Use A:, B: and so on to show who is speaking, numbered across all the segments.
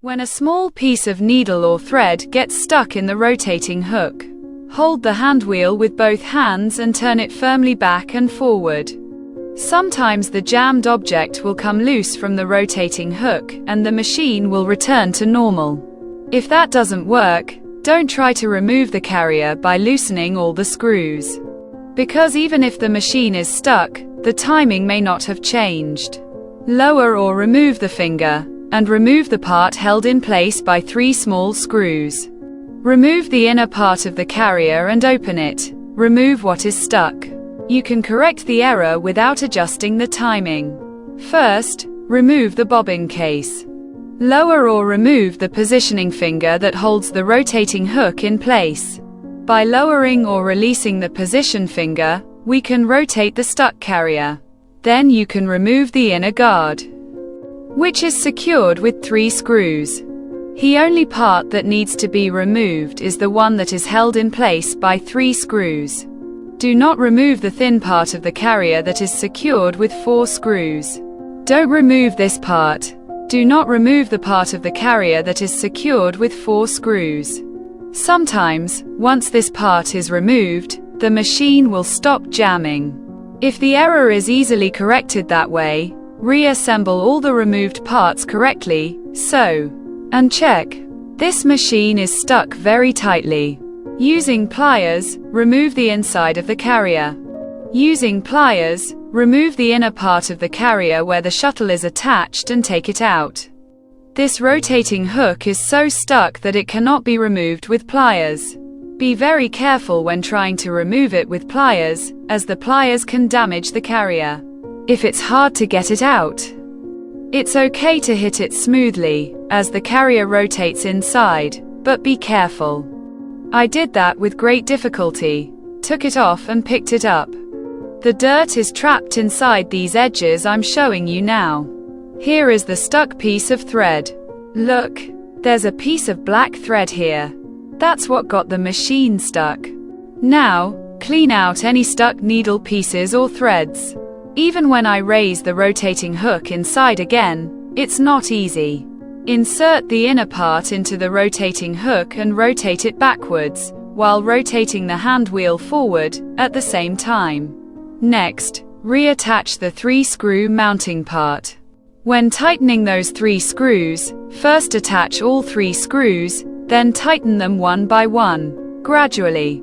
A: When a small piece of needle or thread gets stuck in the rotating hook, hold the handwheel with both hands and turn it firmly back and forward. Sometimes the jammed object will come loose from the rotating hook and the machine will return to normal. If that doesn't work, don't try to remove the carrier by loosening all the screws. Because even if the machine is stuck, the timing may not have changed. Lower or remove the finger, and remove the part held in place by 3 small screws. Remove the inner part of the carrier and open it. Remove what is stuck. You can correct the error without adjusting the timing. First, remove the bobbin case. Lower or remove the positioning finger that holds the rotating hook in place. By lowering or releasing the position finger, we can rotate the stuck carrier. Then you can remove the inner guard, which is secured with 3 screws. The only part that needs to be removed is the one that is held in place by 3 screws. Do not remove the thin part of the carrier that is secured with 4 screws. Don't remove this part. Do not remove the part of the carrier that is secured with 4 screws. Sometimes, once this part is removed, the machine will stop jamming. If the error is easily corrected that way, reassemble all the removed parts correctly, and check. This machine is stuck very tightly. Using pliers, remove the inside of the carrier. Using pliers, remove the inner part of the carrier where the shuttle is attached and take it out. This rotating hook is so stuck that it cannot be removed with pliers. Be very careful when trying to remove it with pliers, as the pliers can damage the carrier. If it's hard to get it out, it's okay to hit it smoothly, as the carrier rotates inside, but be careful. I did that with great difficulty, took it off and picked it up. The dirt is trapped inside these edges I'm showing you now. Here is the stuck piece of thread. Look, there's a piece of black thread here. That's what got the machine stuck. Now, clean out any stuck needle pieces or threads. Even when I raise the rotating hook inside again, it's not easy. Insert the inner part into the rotating hook and rotate it backwards, while rotating the hand wheel forward at the same time. Next, reattach the 3-screw mounting part. When tightening those 3 screws, first attach all 3 screws, then tighten them one by one, gradually.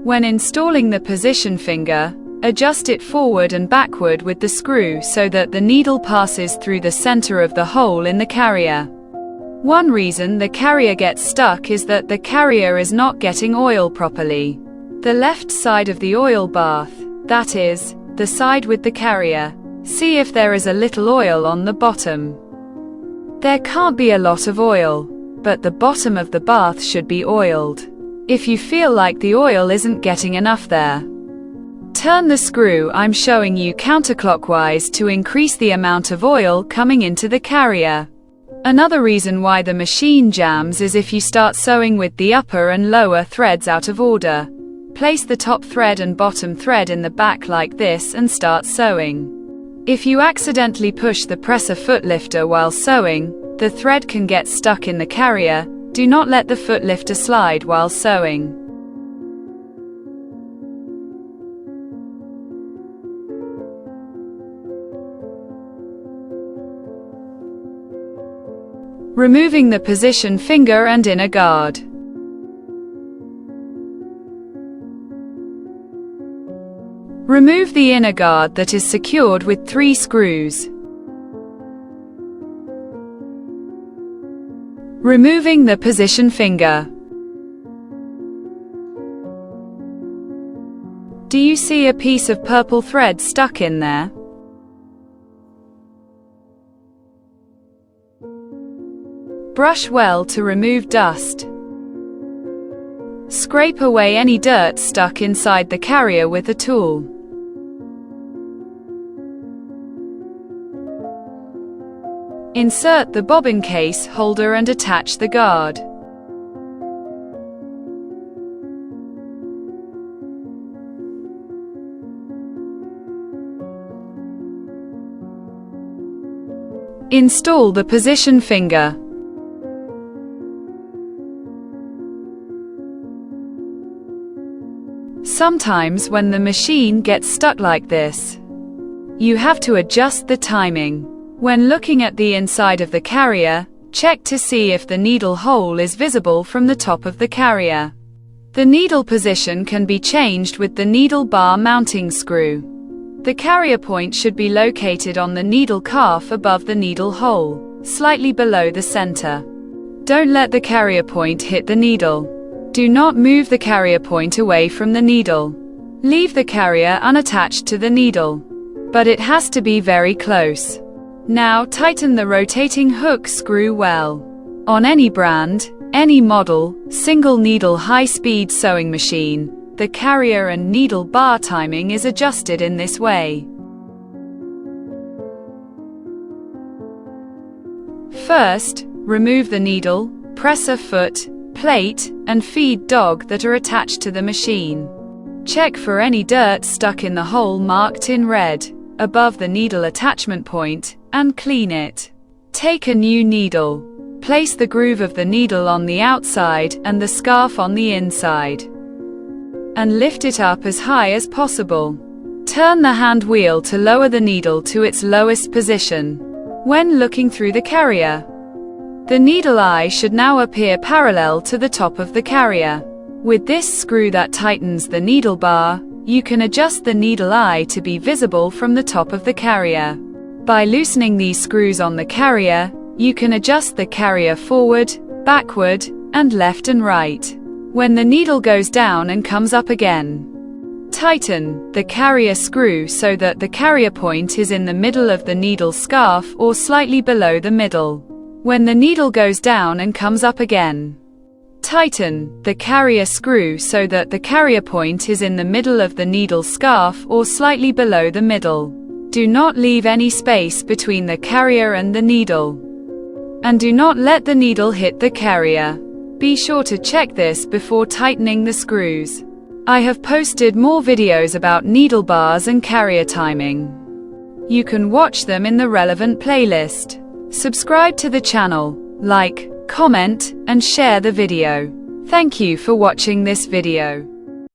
A: When installing the position finger, adjust it forward and backward with the screw so that the needle passes through the center of the hole in the carrier. One reason the carrier gets stuck is that the carrier is not getting oil properly. The left side of the oil bath, that is, the side with the carrier, see if there is a little oil on the bottom. There can't be a lot of oil, but the bottom of the bath should be oiled. If you feel like the oil isn't getting enough there, turn the screw I'm showing you counterclockwise to increase the amount of oil coming into the carrier. Another reason why the machine jams is if you start sewing with the upper and lower threads out of order. Place the top thread and bottom thread in the back like this and start sewing. If you accidentally push the presser foot lifter while sewing, the thread can get stuck in the carrier. Do not let the foot lifter slide while sewing. Removing the position finger and inner guard. Remove the inner guard that is secured with 3 screws. Removing the position finger. Do you see a piece of purple thread stuck in there? Brush well to remove dust. Scrape away any dirt stuck inside the carrier with a tool. Insert the bobbin case holder and attach the guard. Install the position finger. Sometimes when the machine gets stuck like this, you have to adjust the timing. When looking at the inside of the carrier, check to see if the needle hole is visible from the top of the carrier. The needle position can be changed with the needle bar mounting screw. The carrier point should be located on the needle calf above the needle hole, slightly below the center. Don't let the carrier point hit the needle. Do not move the carrier point away from the needle. Leave the carrier unattached to the needle, but it has to be very close. Now tighten the rotating hook screw well. On any brand, any model, single needle high-speed sewing machine, the carrier and needle bar timing is adjusted in this way. First, remove the needle, presser foot, plate, and feed dog that are attached to the machine. Check for any dirt stuck in the hole marked in red, above the needle attachment point, and clean it. Take a new needle. Place the groove of the needle on the outside and the scarf on the inside, and lift it up as high as possible. Turn the hand wheel to lower the needle to its lowest position. When looking through the carrier, the needle eye should now appear parallel to the top of the carrier. With this screw that tightens the needle bar, you can adjust the needle eye to be visible from the top of the carrier. By loosening these screws on the carrier, you can adjust the carrier forward, backward, and left and right. When the needle goes down and comes up again, tighten the carrier screw so that the carrier point is in the middle of the needle scarf or slightly below the middle. When the needle goes down and comes up again, tighten the carrier screw so that the carrier point is in the middle of the needle scarf or slightly below the middle. Do not leave any space between the carrier and the needle, and do not let the needle hit the carrier. Be sure to check this before tightening the screws. I have posted more videos about needle bars and carrier timing. You can watch them in the relevant playlist. Subscribe to the channel, like, comment, and share the video. Thank you for watching this video.